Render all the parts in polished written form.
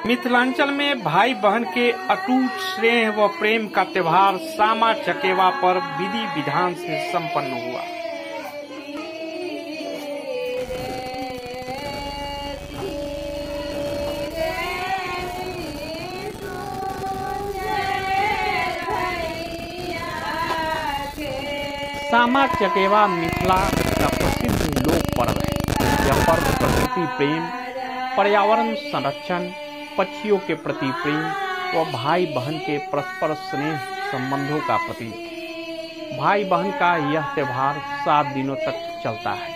मिथिलांचल में भाई बहन के अटूट स्नेह व प्रेम का त्योहार सामा चकेवा पर विधि विधान से संपन्न हुआ। सामा चकेवा मिथिला का प्रसिद्ध लोक पर्व है। यह पर्व प्रकृति प्रेम, पर्यावरण संरक्षण, पक्षियों के प्रति प्रेम व भाई बहन के परस्पर स्नेह संबंधों का प्रतीक है। भाई बहन का यह त्योहार 7 दिनों तक चलता है।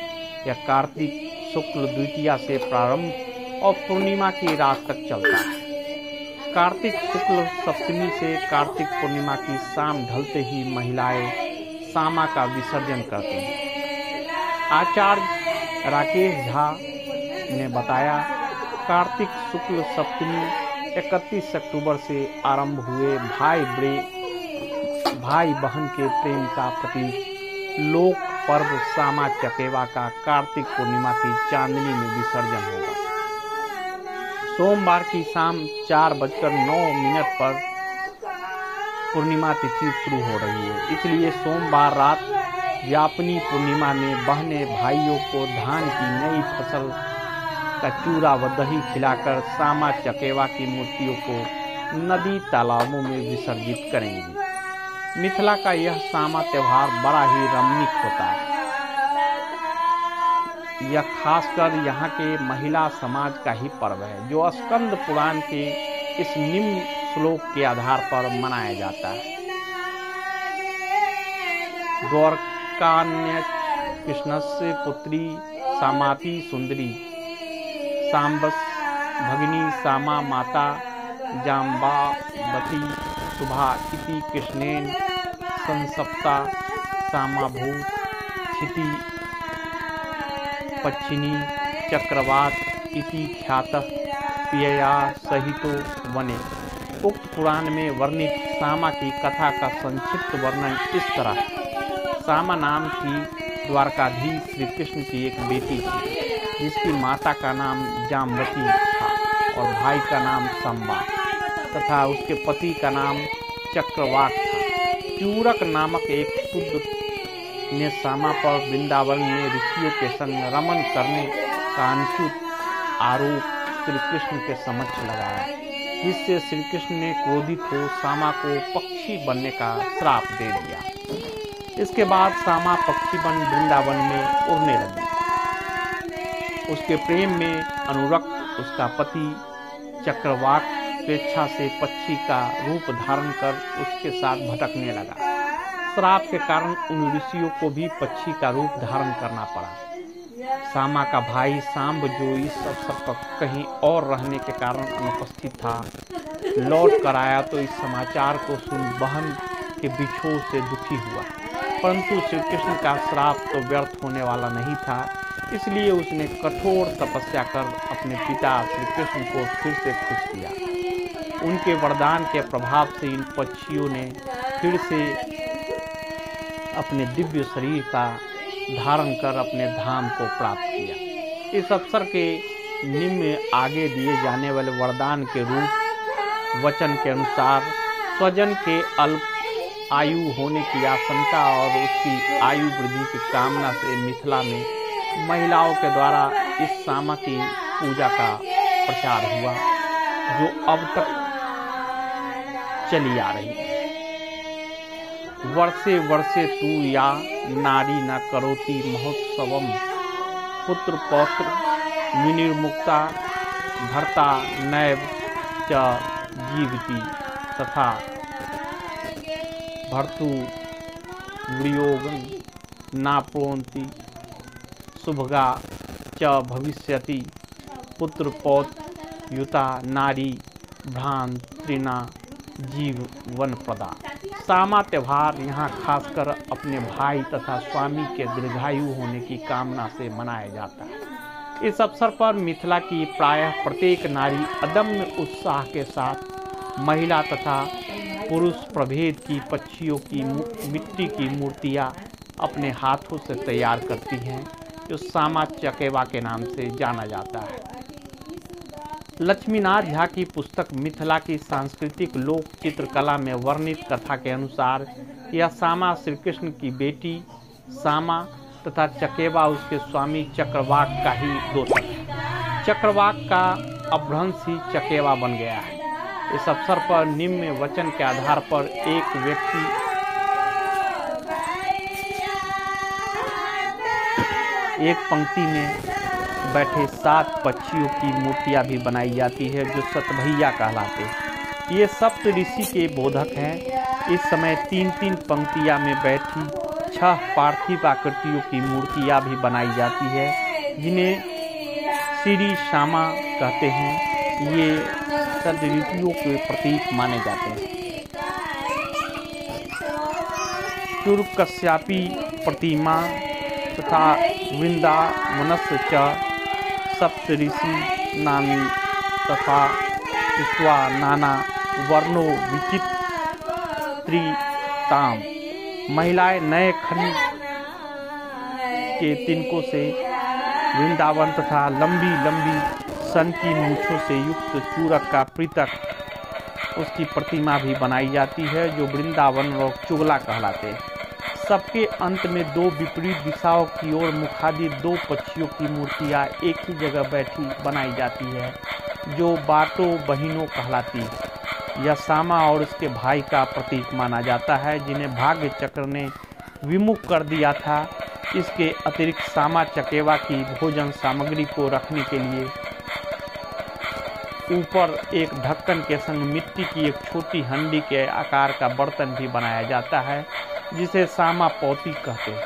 यह कार्तिक शुक्ल द्वितीया से प्रारंभ और पूर्णिमा की रात तक चलता है। कार्तिक शुक्ल सप्तमी से कार्तिक पूर्णिमा की शाम ढलते ही महिलाएं सामा का विसर्जन करती हैं। आचार्य राकेश झा ने बताया, कार्तिक शुक्ल सप्तमी 31 अक्टूबर से आरंभ हुए भाई बहन के प्रेम का प्रतीक लोक पर्व सामा चकेवा का कार्तिक पूर्णिमा की चांदनी में विसर्जन होगा। सोमवार की शाम 4:09 पर पूर्णिमा तिथि शुरू हो रही है, इसलिए सोमवार रात व्यापनी पूर्णिमा में बहने भाइयों को धान की नई फसल का चूरा व दही खिलाकर सामा चकेवा की मूर्तियों को नदी तालाबों में विसर्जित करेंगी। मिथिला का यह सामा त्योहार बड़ा ही रमणीक होता है। यह खासकर यहाँ के महिला समाज का ही पर्व है, जो स्कंद पुराण के इस निम्न श्लोक के आधार पर मनाया जाता है। द्वारकान्य कृष्णस्य पुत्री सामाति सुंदरी, सांबस भगिनी सामा माता जाम्बावती शुभा इति कृष्णेन संसप्ता सामाभूत क्षिति पच्छिनी चक्रवात इति ख्यातः पियया सहितो वने। उक्त पुराण में वर्णित सामा की कथा का संक्षिप्त वर्णन इस तरह है। सामा नाम की द्वारकाधीश श्री कृष्ण की एक बेटी थी, जिसकी माता का नाम जाम्बवती था और भाई का नाम संबा तथा उसके पति का नाम चक्रवाक था। चूरक नामक एक शुद्ध ने सामा पर वृंदावन में ऋषियों के संग रमन करने का अनुचित आरोप श्री कृष्ण के समक्ष लगाया, जिससे श्री कृष्ण ने क्रोधित हो सामा को पक्षी बनने का श्राप दे दिया। इसके बाद सामा पक्षी बन वृंदावन में उड़ने लगी। उसके प्रेम में अनुरक्त उसका पति चक्रवाक स्वेच्छा से पक्षी का रूप धारण कर उसके साथ भटकने लगा। श्राप के कारण उन ऋषियों को भी पक्षी का रूप धारण करना पड़ा। सामा का भाई सांब, जो इस अवसर पर कहीं और रहने के कारण अनुपस्थित था, लौट कर आया तो इस समाचार को सुन बहन के बिछोह से दुखी हुआ। परंतु श्री कृष्ण का श्राप तो व्यर्थ होने वाला नहीं था, इसलिए उसने कठोर तपस्या कर अपने पिता श्री कृष्ण को फिर से खुश किया। उनके वरदान के प्रभाव से इन पक्षियों ने फिर से अपने दिव्य शरीर का धारण कर अपने धाम को प्राप्त किया। इस अवसर के निम्न आगे दिए जाने वाले वरदान के रूप वचन के अनुसार स्वजन के अल्प आयु होने की आशंका और उसकी आयु वृद्धि की कामना से मिथिला में महिलाओं के द्वारा इस सामा की पूजा का प्रचार हुआ, जो अब तक चली आ रही है। वर्षे वर्षे तू या नारी न करोति महोत्सवम, पुत्र पौत्र विनिर्मुक्ता भर्ता नैव च जीवति, तथा भर्तु वियोगं नाप्नोति शुभगा च भविष्यति, पुत्र पौत्र युता नारी भ्रांत्रिना जीवन प्रदा। सामा त्योहार यहाँ खासकर अपने भाई तथा स्वामी के दीर्घायु होने की कामना से मनाया जाता है। इस अवसर पर मिथिला की प्रायः प्रत्येक नारी अदम्य उत्साह के साथ महिला तथा पुरुष प्रभेद की पक्षियों की मिट्टी की मूर्तियाँ अपने हाथों से तैयार करती हैं, जो सामा चकेवा के नाम से जाना जाता है। लक्ष्मीनाथ झा की पुस्तक मिथिला की सांस्कृतिक लोक चित्रकला में वर्णित कथा के अनुसार यह सामा श्री कृष्ण की बेटी सामा तथा चकेवा उसके स्वामी चक्रवाक का ही दोतक है। चक्रवाक का अपभ्रंश ही चकेवा बन गया है। इस अवसर पर निम्न वचन के आधार पर एक व्यक्ति एक पंक्ति में बैठे 7 पक्षियों की मूर्तियां भी बनाई जाती है जो सतभैया कहलाते हैं। ये सप्त ऋषि के बोधक हैं। इस समय 3-3 पंक्तियां में बैठी 6 पार्थिव आकृतियों की मूर्तियां भी बनाई जाती है जिन्हें श्री श्यामा कहते हैं। ये ऋतुओं के प्रतीक माने जाते हैं। चूर्कस्यापि प्रतिमा तथा वृंदावनस्य च सप्तऋषि नामी तथा कृत्वा नाना वर्णो विचित्रिताम। महिलाएं नए खंड के तिनकों से वृंदावन तथा लंबी लंबी सन की मूछों से युक्त चूरक का पृथक उसकी प्रतिमा भी बनाई जाती है जो वृंदावन और चुगला कहलाते हैं। सबके अंत में 2 विपरीत दिशाओं की ओर मुखादि 2 पक्षियों की मूर्तियां एक ही जगह बैठी बनाई जाती है जो बाटो बहिनों कहलाती है। यह सामा और उसके भाई का प्रतीक माना जाता है जिन्हें भाग्य चक्र ने विमुख कर दिया था। इसके अतिरिक्त सामा चकेवा की भोजन सामग्री को रखने के लिए ऊपर एक ढक्कन के संग मिट्टी की एक छोटी हंडी के आकार का बर्तन भी बनाया जाता है जिसे सामा पौती कहते हैं,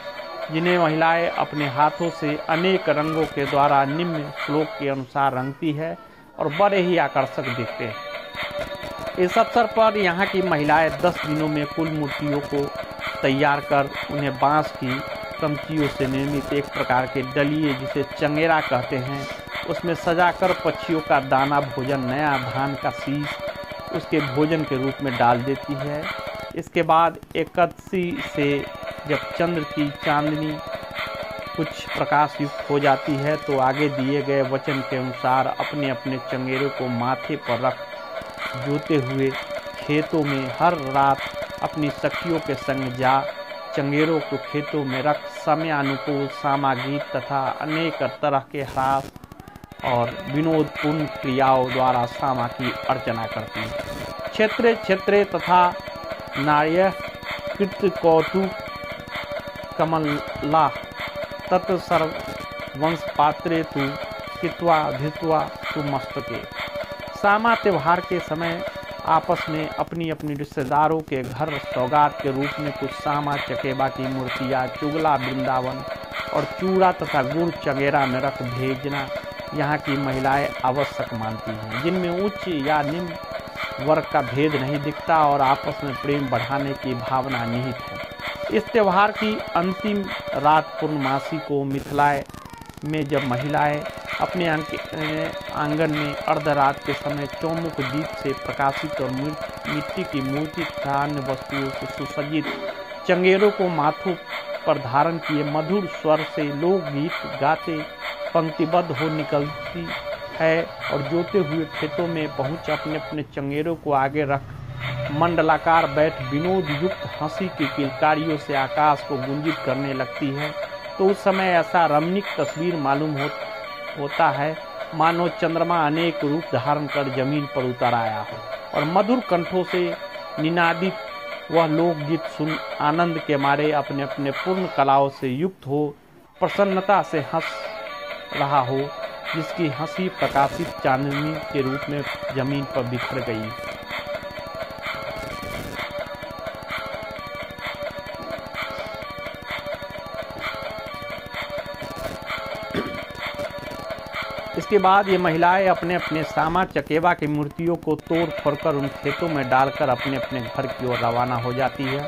जिन्हें महिलाएं अपने हाथों से अनेक रंगों के द्वारा निम्न श्लोक के अनुसार रंगती है और बड़े ही आकर्षक दिखते हैं। इस अवसर पर यहाँ की महिलाएं 10 दिनों में कुल मूर्तियों को तैयार कर उन्हें बांस की कमचियों से निर्मित एक प्रकार के डलिए जिसे चंगेरा कहते हैं उसमें सजाकर पक्षियों का दाना भोजन नया धान का शीश उसके भोजन के रूप में डाल देती है। इसके बाद एकादशी से जब चंद्र की चांदनी कुछ प्रकाश युक्त हो जाती है तो आगे दिए गए वचन के अनुसार अपने अपने चंगेरे को माथे पर रख जोते हुए खेतों में हर रात अपनी सखियों के संग जा चंगेरों को खेतों में रख समय अनुकूल सामा गीत तथा अनेक तरह के ह्रास और विनोदपूर्ण क्रियाओं द्वारा सामा की अर्चना करती है। क्षेत्रे क्षेत्रे तथा नार्य कृत कौतुक कमला तत्सर्वंश पात्रे तु कित्वा धित्वा तु मस्तके। सामा त्योहार के समय आपस में अपनी अपनी रिश्तेदारों के घर सौगात के रूप में कुछ सामा चकेबा की मूर्तियाँ चुगला वृंदावन और चूड़ा तथा गुड़ चंगेरा में रख भेजना यहाँ की महिलाएं आवश्यक मानती हैं, जिनमें उच्च या निम्न वर्ग का भेद नहीं दिखता और आपस में प्रेम बढ़ाने की भावना निहित है। इस त्यौहार की अंतिम रात पूर्णमासी को मिथिला में जब महिलाएं अपने आंगन में अर्धरात के समय चौमुख दीप से प्रकाशित और मिट्टी की मूर्ति तथा अन्य वस्तुओं से सुसज्जित चंगेरों को माथों पर धारण किए मधुर स्वर से लोकगीत गाते पंक्तिबद्ध हो निकलती है और जोते हुए खेतों में पहुंच अपने अपने चंगेरों को आगे रख मंडलाकार बैठ विनोद युक्त हंसी की किलकारियों से आकाश को गुंजित करने लगती है। तो उस समय ऐसा रमणीक तस्वीर मालूम होता है मानो चंद्रमा अनेक रूप धारण कर जमीन पर उतर आया हो और मधुर कंठों से निनादित वह लोकगीत सुन आनंद के मारे अपने अपने पूर्ण कलाओं से युक्त हो प्रसन्नता से हंस रहा हो, जिसकी हंसी प्रकाशित चांदनी के रूप में जमीन पर बिखर गई। इसके बाद ये महिलाएं अपने अपने सामा चकेवा की मूर्तियों को तोड़ फोड़कर उन खेतों में डालकर अपने अपने घर की ओर रवाना हो जाती है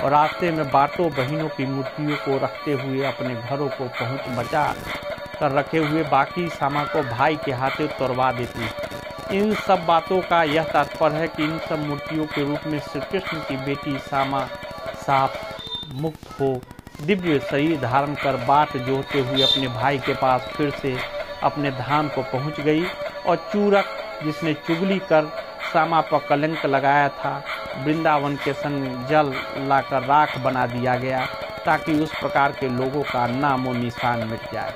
और रास्ते में बाटों बहिनों की मूर्तियों को रखते हुए अपने घरों को पहुंच बचा कर रखे हुए बाकी सामा को भाई के हाथे तोड़वा देती है। इन सब बातों का यह तात्पर्य है कि इन सब मूर्तियों के रूप में श्री कृष्ण की बेटी सामा साफ मुक्त हो दिव्य शरीर धारण कर बाट जोहते हुए अपने भाई के पास फिर से अपने धाम को पहुंच गई और चूरक जिसने चुगली कर सामा पर कलंक लगाया था। वृंदावन के संग जल लाकर राख बना दिया गया ताकि उस प्रकार के लोगों का नामो निशान मिट जाए।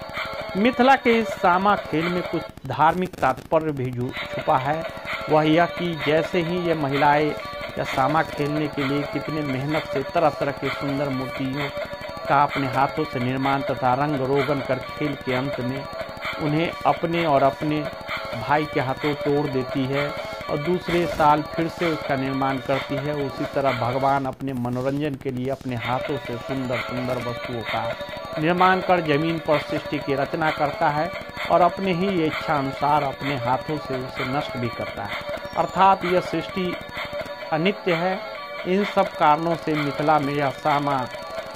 मिथिला के इस सामा खेल में कुछ धार्मिक तात्पर्य भी छुपा है। वह यह कि जैसे ही ये महिलाएं या सामा खेलने के लिए कितने मेहनत से तरह तरह के सुंदर मूर्तियों का अपने हाथों से निर्माण तथा रंग रोगन कर खेल के अंत में उन्हें अपने और अपने भाई के हाथों तोड़ देती है और दूसरे साल फिर से उसका निर्माण करती है। उसी तरह भगवान अपने मनोरंजन के लिए अपने हाथों से सुंदर सुंदर वस्तुओं का निर्माण कर जमीन पर सृष्टि की रचना करता है और अपने ही इच्छा अनुसार अपने हाथों से उसे नष्ट भी करता है। अर्थात यह सृष्टि अनित्य है। इन सब कारणों से मिथिला में यह सामा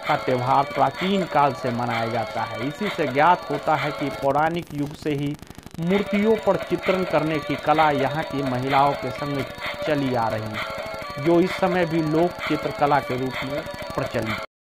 का त्यौहार प्राचीन काल से मनाया जाता है। इसी से ज्ञात होता है कि पौराणिक युग से ही मूर्तियों पर चित्रण करने की कला यहाँ की महिलाओं के संग चली आ रही है, जो इस समय भी लोक चित्रकला के रूप में प्रचलित है।